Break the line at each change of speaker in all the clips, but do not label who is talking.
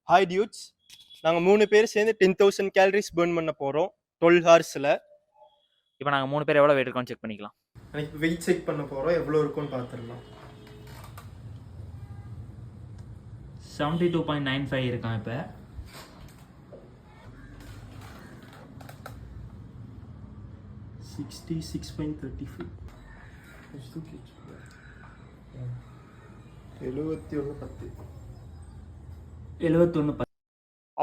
Hi dudes, நாங்கள் 3 பேர் சேர்ந்து 10,000 கேலரிஸ் பர்ன் பண்ண போகிறோம் 12 ஹவர்ஸில்.
இப்போ நாங்கள் 3 பேர் எவ்வளோ வெயிட் இருக்கோம்னு செக் பண்ணிக்கலாம்.
எனக்கு வெயிட் செக் பண்ண போகிறோம், எவ்வளோ இருக்கும்னு பார்த்துடலாம்.
72.95 இருக்கான். இப்போ
66.35
71.10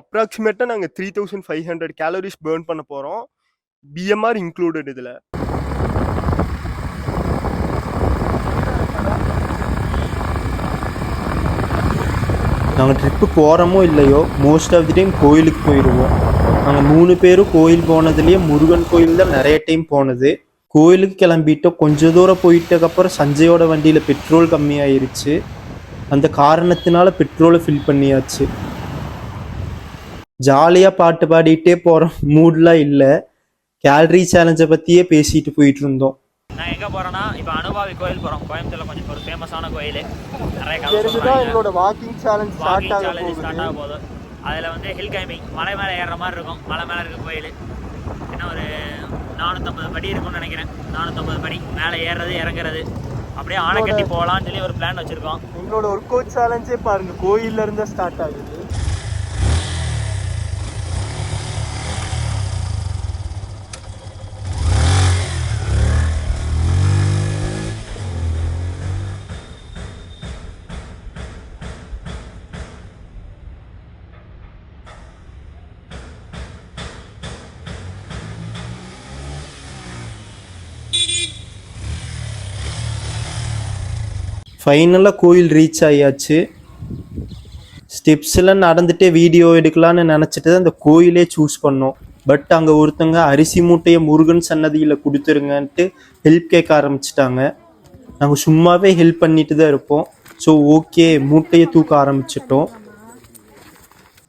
அப்ராக்சிமேட்டாக நாங்கள் 3,500 கேலரிஸ் பர்ன் பண்ண போகிறோம். பிஎம்ஆர் இன்க்ளூடட் இதில். நாங்கள் ட்ரிப்பு போகிறோமோ இல்லையோ மோஸ்ட் ஆஃப் தி டைம் கோயிலுக்கு போயிடுவோம். நாங்கள் 3 பேரும் கோயில் போனதுலேயே முருகன் கோயில் தான் நிறைய டைம் போனது. கோயிலுக்கு கிளம்பிட்டோம். கொஞ்சம் தூரம் போயிட்டதுக்கப்புறம் சஞ்சயோட வண்டியில் பெட்ரோல் கம்மியாயிருச்சு. அந்த காரணத்தினால பெட்ரோலை ஃபில் பண்ணியாச்சு. ஜாலியாக பாட்டு பாடிட்டே போகிற மூட்லாம் இல்லை. கேலரி சேலஞ்சை பற்றியே பேசிட்டு போயிட்டு இருந்தோம்.
நான் எங்கே போகிறேன்னா இப்போ அனுபாவி கோயில் போகிறோம். கோயம்புத்தூரில் கொஞ்சம் ஒரு ஃபேமஸான கோயில். நிறைய
எங்களோட வாக்கிங் சேலஞ்ச் ஸ்டார்ட் ஆக
போகுது. அதில் வந்து ஹில் கிளைம்பிங், மலை மேலே ஏறுற மாதிரி இருக்கும். மலை மேலே இருக்க கோயில் என்ன ஒரு 450 படி இருக்கும்னு நினைக்கிறேன். 450 படி மேலே ஏறுறது இறங்குறது, அப்படியே ஆணை கட்டி போகலான்னு சொல்லி ஒரு பிளான் வச்சுருக்கோம்.
எங்களோட ஒர்க் அவுட் சேலஞ்சே பாருங்கள், கோயிலில் இருந்தால் ஸ்டார்ட் ஆகுது. ஃபைனலாக கோயில் ரீச் ஆகியாச்சு. ஸ்டெப்ஸில் நடந்துகிட்டே வீடியோ எடுக்கலான்னு நினச்சிட்டு தான் அந்த கோயிலே சூஸ் பண்ணோம். பட் அங்கே ஒருத்தங்க அரிசி மூட்டையை முருகன் சன்னதியில் கொடுத்துருங்கன்ட்டு ஹெல்ப் கேட்க ஆரம்பிச்சிட்டாங்க. நாங்கள் சும்மாவே ஹெல்ப் பண்ணிட்டு தான் இருப்போம். ஸோ ஓகே, மூட்டையை தூக்க ஆரம்பிச்சிட்டோம்.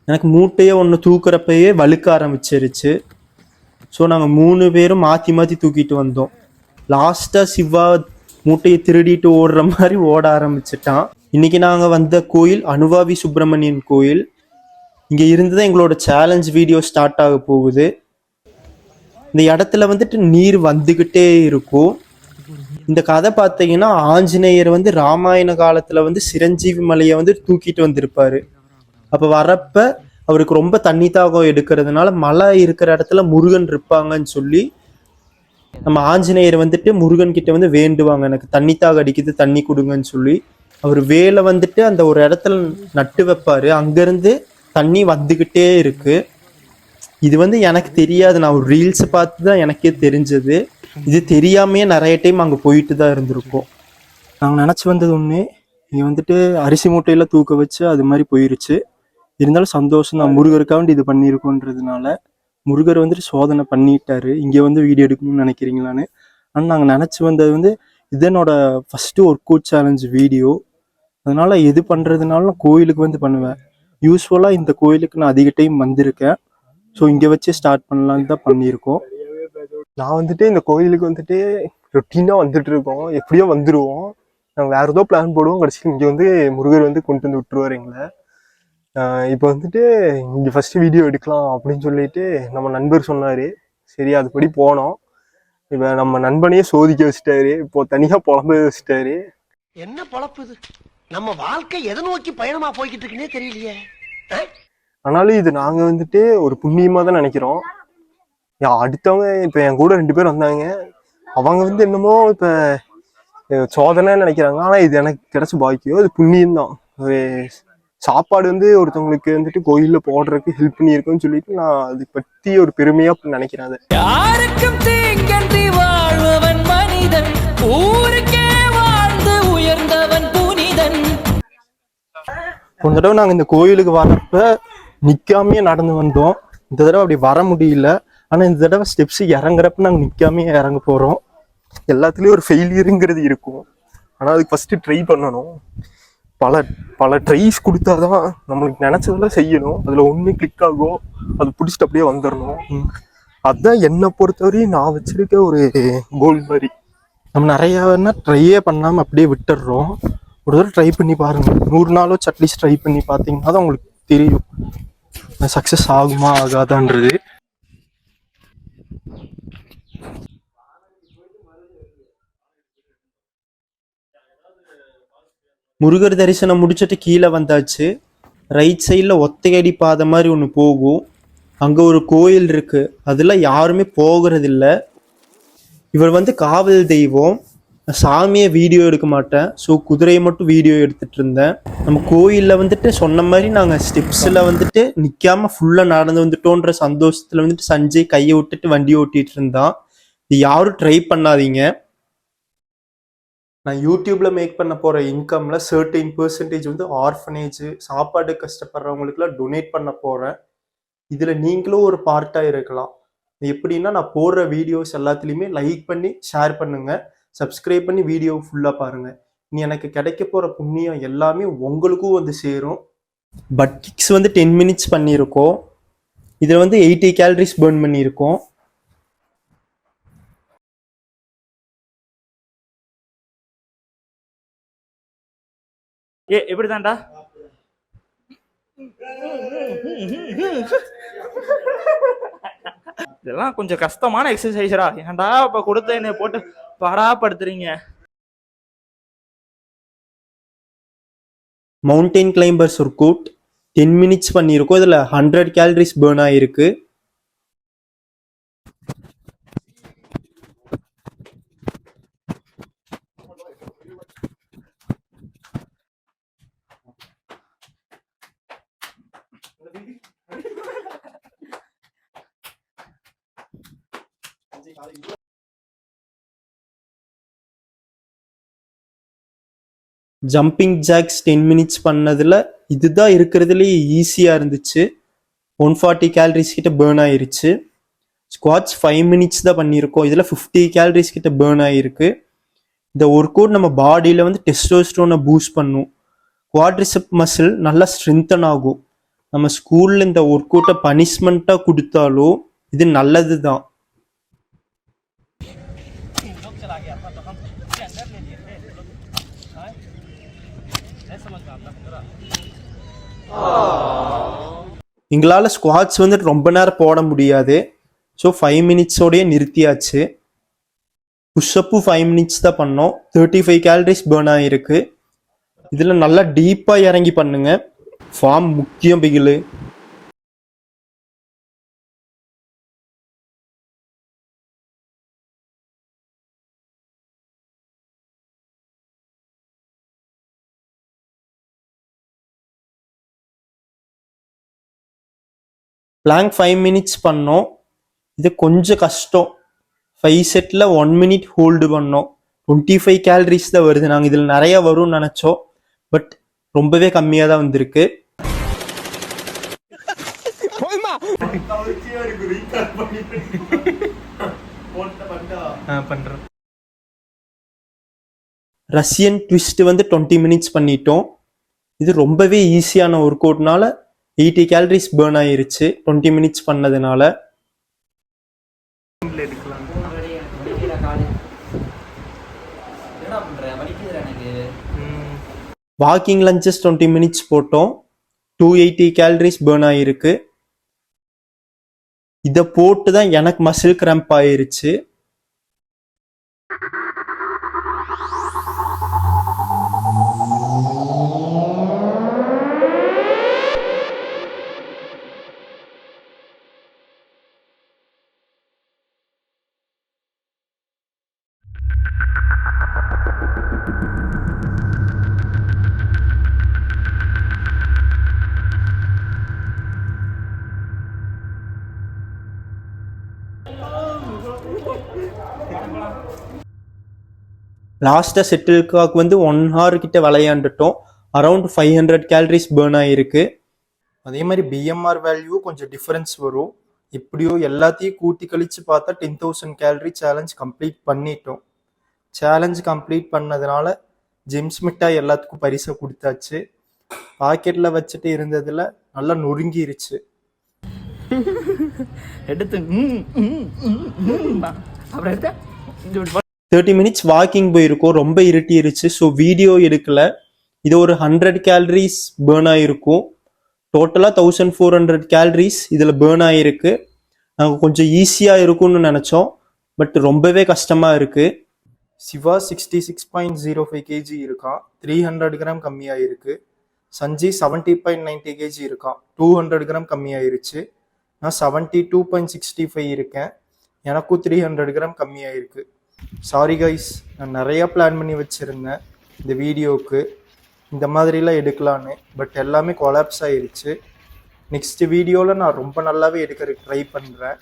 எனக்கு மூட்டையை ஒன்று தூக்குறப்பயே வழுக்க ஆரம்பிச்சிருச்சு. ஸோ நாங்கள் 3 பேரும் மாற்றி மாற்றி தூக்கிட்டு வந்தோம். லாஸ்ட்டாக சிவா மூட்டையை திருடிட்டு ஓடுற மாதிரி ஓட ஆரம்பிச்சிட்டான். இன்னைக்கு நாங்கள் வந்த கோயில் அனுபாவி சுப்பிரமணியன் கோயில். இங்கே இருந்து தான் எங்களோட சேலஞ்ச் வீடியோ ஸ்டார்ட் ஆக போகுது. இந்த இடத்துல வந்துட்டு நீர் வந்துக்கிட்டே இருக்கும். இந்த கதை பார்த்தீங்கன்னா ஆஞ்சநேயர் வந்து ராமாயண காலத்தில் வந்து சிரஞ்சீவி மலையை வந்து தூக்கிட்டு வந்திருப்பாரு. அப்போ வரப்ப அவருக்கு ரொம்ப தண்ணி தாகம் எடுக்கிறதுனால மலை இருக்கிற இடத்துல முருகன் இருப்பாங்கன்னு சொல்லி நம்ம ஆஞ்சநேயர் வந்துட்டு முருகன் கிட்ட வந்து வேண்டுவாங்க, எனக்கு தண்ணி தாக அடிக்குது தண்ணி கொடுங்கன்னு சொல்லி. அவர் வேலை வந்துட்டு அந்த ஒரு இடத்துல நட்டு வைப்பாரு. அங்கேருந்து தண்ணி வந்துக்கிட்டே இருக்கு. இது வந்து எனக்கு தெரியாது, நான் ஒரு ரீல்ஸை பார்த்து தான் எனக்கே தெரிஞ்சது. இது தெரியாமையே நிறைய டைம் அங்கே போயிட்டு தான் இருந்திருக்கோம். நாங்கள் நினச்சி வந்தது ஒன்று, இங்கே வந்துட்டு அரிசி மூட்டையெல்லாம் தூக்க வச்சு அது மாதிரி போயிருச்சு. இருந்தாலும் சந்தோஷம் தான், முருகருக்காண்டி இது பண்ணியிருக்கோன்றதுனால. முருகர் வந்துட்டு சோதனை பண்ணிட்டாரு. இங்கே வந்து வீடியோ எடுக்கணும்னு நினைக்கிறீங்களான்னு. ஆனால் நாங்கள் நினச்சி வந்தது வந்து இதனோட first work out challenge video. அதனால் எது பண்ணுறதுனாலும் கோயிலுக்கு வந்து பண்ணுவேன். யூஸ்வலாக இந்த கோயிலுக்கு நான் அதிக டைம் வந்திருக்கேன். ஸோ இங்கே வச்சு ஸ்டார்ட் பண்ணலான்னு தான் பண்ணியிருக்கோம். நான் வந்துட்டு இந்த கோயிலுக்கு வந்துட்டு ரொட்டீனாக வந்துட்டு இருக்கோம். எப்படியோ வந்துடுவோம். நாங்கள் வேறு ஏதோ பிளான் போடுவோம். கடைசி இங்கே வந்து முருகர் வந்து கொண்டு வந்து விட்டுருவார் எங்களை. இப்போ வந்துட்டு இங்கே ஃபஸ்ட்டு வீடியோ எடுக்கலாம் அப்படின்னு சொல்லிட்டு நம்ம நண்பர் சொன்னார். சரி அதுபடி போனோம். இப்போ நம்ம நண்பனையே சோதிக்க வச்சுட்டாரு. இப்போ தனியாக புலம்ப வச்சுட்டாரு.
என்ன பொழப்பு இது? நம்ம வாழ்க்கை எதை நோக்கி பயணமா போய்கிட்டு இருக்குன்னே தெரியலையே.
ஆனாலும் இது நாங்கள் வந்துட்டு ஒரு புண்ணியமாக தான் நினைக்கிறோம். அடுத்தவங்க இப்போ என் கூட 2 பேர் வந்தாங்க. அவங்க வந்து என்னமோ இப்போ சோதனைன்னு நினைக்கிறாங்க. ஆனால் இது எனக்கு கிடைச்ச பாக்கியம், இது புண்ணியம்தான். ஒரு சாப்பாடு வந்து ஒருத்தவங்களுக்கு வந்துட்டு கோயிலில் போடுறதுக்கு ஹெல்ப் பண்ணியிருக்கோன்னு சொல்லிட்டு நான் அதை பற்றி ஒரு பெருமையாக நினைக்கிறேன். அதை
யாருக்கும் தீங்கன்றி வாழ்வன் மனிதன், ஊருக்கே வாழ்ந்து உயர்ந்தவன் புனிதன்.
ஒரு தடவை நாங்கள் இந்த கோயிலுக்கு வரப்ப நிற்காமையே நடந்து வந்தோம். இந்த தடவை அப்படி வர முடியல. ஆனால் இந்த தடவை ஸ்டெப்ஸ் இறங்குறப்ப நாங்கள் நிற்காமையே இறங்க போகிறோம். எல்லாத்துலேயும் ஒரு ஃபெயிலியருங்கிறது இருக்கும். ஆனால் அதுக்கு ஃபஸ்ட்டு ட்ரை பண்ணணும். பல ட்ரைஸ் கொடுத்தாதான் நம்மளுக்கு நினச்சதெல்லாம் செய்யணும். அதில் ஒன்று கிளிக் ஆகும், அது பிடிச்சிட்டு அப்படியே வந்துடணும். அதுதான் என்னை பொறுத்தவரையும் நான் வச்சுருக்க ஒரு கோல் மாதிரி. நம்ம நிறையா ட்ரையே பண்ணாமல் அப்படியே விட்டுடுறோம். ஒரு தடவை ட்ரை பண்ணி பாருங்கள். 100 நாளோ அட்லீஸ்ட் ட்ரை பண்ணி பார்த்தீங்கன்னா தான் உங்களுக்கு தெரியும் சக்ஸஸ் ஆகுமா ஆகாதான்றது. முருகர் தரிசனம் முடிச்சுட்டு கீழே வந்தாச்சு. ரைட் சைடில் ஒத்தையடி பாதை மாதிரி ஒன்று போகும். அங்கே ஒரு கோயில் இருக்கு, அதில் யாருமே போகிறதில்ல. இவர் வந்து காவல் தெய்வம். சாமியை வீடியோ எடுக்க மாட்டேன், ஸோ குதிரையை மட்டும் வீடியோ எடுத்துட்டு இருந்தேன். நம்ம கோயிலில் வந்துட்டு சொன்ன மாதிரி நாங்கள் ஸ்டெப்ஸில் வந்துட்டு நிற்காம ஃபுல்லாக நடந்து வந்துட்டோன்ற சந்தோஷத்தில் வந்துட்டு சஞ்சய் கையை விட்டுட்டு வண்டி ஓட்டிகிட்டு இருந்தான். இது யாரும் ட்ரை பண்ணாதீங்க. நான் யூடியூப்பில் மேக் பண்ண போகிற இன்கமில் 13% வந்து ஆர்ஃபனேஜ், சாப்பாடு கஷ்டப்படுறவங்களுக்குலாம் டொனேட் பண்ண போகிறேன். இதில் நீங்களும் ஒரு பார்ட்டாக இருக்கலாம். எப்படின்னா, நான் போடுற வீடியோஸ் எல்லாத்துலேயுமே லைக் பண்ணி ஷேர் பண்ணுங்கள், சப்ஸ்கிரைப் பண்ணி வீடியோ ஃபுல்லாக பாருங்கள். நீ எனக்கு கிடைக்க போகிற புண்ணியம் எல்லாமே உங்களுக்கும் வந்து சேரும். பட் கிக்ஸ் வந்து 10 minutes பண்ணியிருக்கோம். இதில் வந்து 80 calories burn பண்ணியிருக்கோம்.
எப்படி தான்டா இதெல்லாம் கொஞ்சம் கஷ்டமான எக்ஸசைஸ்டா. ஏன்டா இப்ப கொடுத்த என்னை போட்டு படாப்படுத்துறீங்க.
மவுண்டைன் கிளைம்பர்ஸ் ஒரு கோட் 10 minutes பண்ணியிருக்கோம். இதில் 100 calories burn ஆகிருக்கு. ஜம்பிங் ஜாக்ஸ் 10 minutes பண்ணதில் இதுதான் இருக்கிறதுலேயே ஈஸியாக இருந்துச்சு. 140 calories கிட்ட பேர்ன் ஆயிருச்சு. ஸ்குவாட்ஸ் 5 minutes தான் பண்ணியிருக்கோம். இதில் 50 calories கிட்ட பேர்ன் ஆகிருக்கு. இந்த ஒர்க் அவுட் நம்ம பாடியில் வந்து டெஸ்டோஸ்டரோனை பூஸ்ட் பண்ணும். குவாட்ரிசெப் மசில் நல்லா ஸ்ட்ரென்தன் ஆகும். நம்ம ஸ்கூலில் இந்த ஒர்க் அவுட்டை பனிஷ்மெண்ட்டாக கொடுத்தாலும் இது நல்லது தான். எங்களால் ஸ்குவாட்ஸ் வந்து ரொம்ப நேரம் போட முடியாது, ஸோ 5 minutes நிறுத்தியாச்சு. புஷ்அப்பும் 5 minutes தான் பண்ணோம். 35 calories பேர்ன் ஆகிருக்கு. இதில் நல்லா டீப்பாக இறங்கி பண்ணுங்க. ஃபார்ம் முக்கியம் பிகிலு. பிளாங்க் 5 minutes பண்ணோம். இது கொஞ்சம் கஷ்டம். 5 செட்டில் 1 minute ஹோல்டு பண்ணோம். 25 calories தான் வருது. நாங்கள் இதில் நிறையா வரும்னு நினச்சோம், பட் ரொம்பவே கம்மியாக தான் வந்திருக்கு. ரஷ்யன் ட்விஸ்ட் வந்து 20 minutes பண்ணிட்டோம். இது ரொம்பவே ஈஸியான ஒர்க் அவுட்னால 80 calories பேர்ன் ஆயிருச்சு 20 minutes பண்ணதுனால. வாக்கிங் லஞ்சஸ் 20 minutes போட்டோம். 280 calories பேர்ன் ஆயிருக்கு. இதை போட்டு தான் எனக்கு மசில் கிராம்ப் ஆயிருச்சு. லாஸ்ட்டாக செட்டில்காக் வந்து 1 hour கிட்ட விளையாண்டுட்டோம். அரௌண்ட் 500 calories பேர்ன் ஆகிருக்கு. அதே மாதிரி பிஎம்ஆர் வேல்யூ கொஞ்சம் டிஃப்ரென்ஸ் வரும். எப்படியோ எல்லாத்தையும் கூட்டி கழித்து பார்த்தா 10,000 calorie சேலஞ்ச் கம்ப்ளீட் பண்ணிட்டோம். சேலஞ்ச் கம்ப்ளீட் பண்ணதுனால ஜேம்ஸ் மிட்டாய் எல்லாத்துக்கும் பரிசை கொடுத்தாச்சு. பாக்கெட்டில் வச்சுட்டு இருந்ததில் நல்லா நொறுங்கிருச்சு.
எடுத்து
30 minutes வாக்கிங் போயிருக்கோம். ரொம்ப இருட்டிருச்சு, ஸோ வீடியோ எடுக்கல. இது ஒரு 100 calories பேர்ன் ஆகிருக்கும். டோட்டலாக 1400 கேலரிஸ் இதில் பேர்ன் ஆகிருக்கு. நாங்கள் கொஞ்சம் ஈஸியாக இருக்கும்னு நினச்சோம், பட் ரொம்பவே கஷ்டமாக இருக்குது. சிவா 66.05 kg இருக்கான், 300 கிராம் கம்மியாக இருக்குது. சஞ்சி 70.90 kg இருக்கான், 200 கிராம் கம்மியாயிருச்சு. நான் 72.65 இருக்கேன், எனக்கும் 300 கிராம் கம்மியாயிருக்கு. சாரி கைஸ், நான் நிறையா பிளான் பண்ணி வச்சுருந்தேன் இந்த வீடியோவுக்கு இந்த மாதிரிலாம் எடுக்கலான்னு, பட் எல்லாமே கொலாப்ஸ் ஆயிருச்சு. நெக்ஸ்ட் வீடியோவில் நான் ரொம்ப நல்லாவே எடுக்கிறதுக்கு ட்ரை பண்ணுறேன்.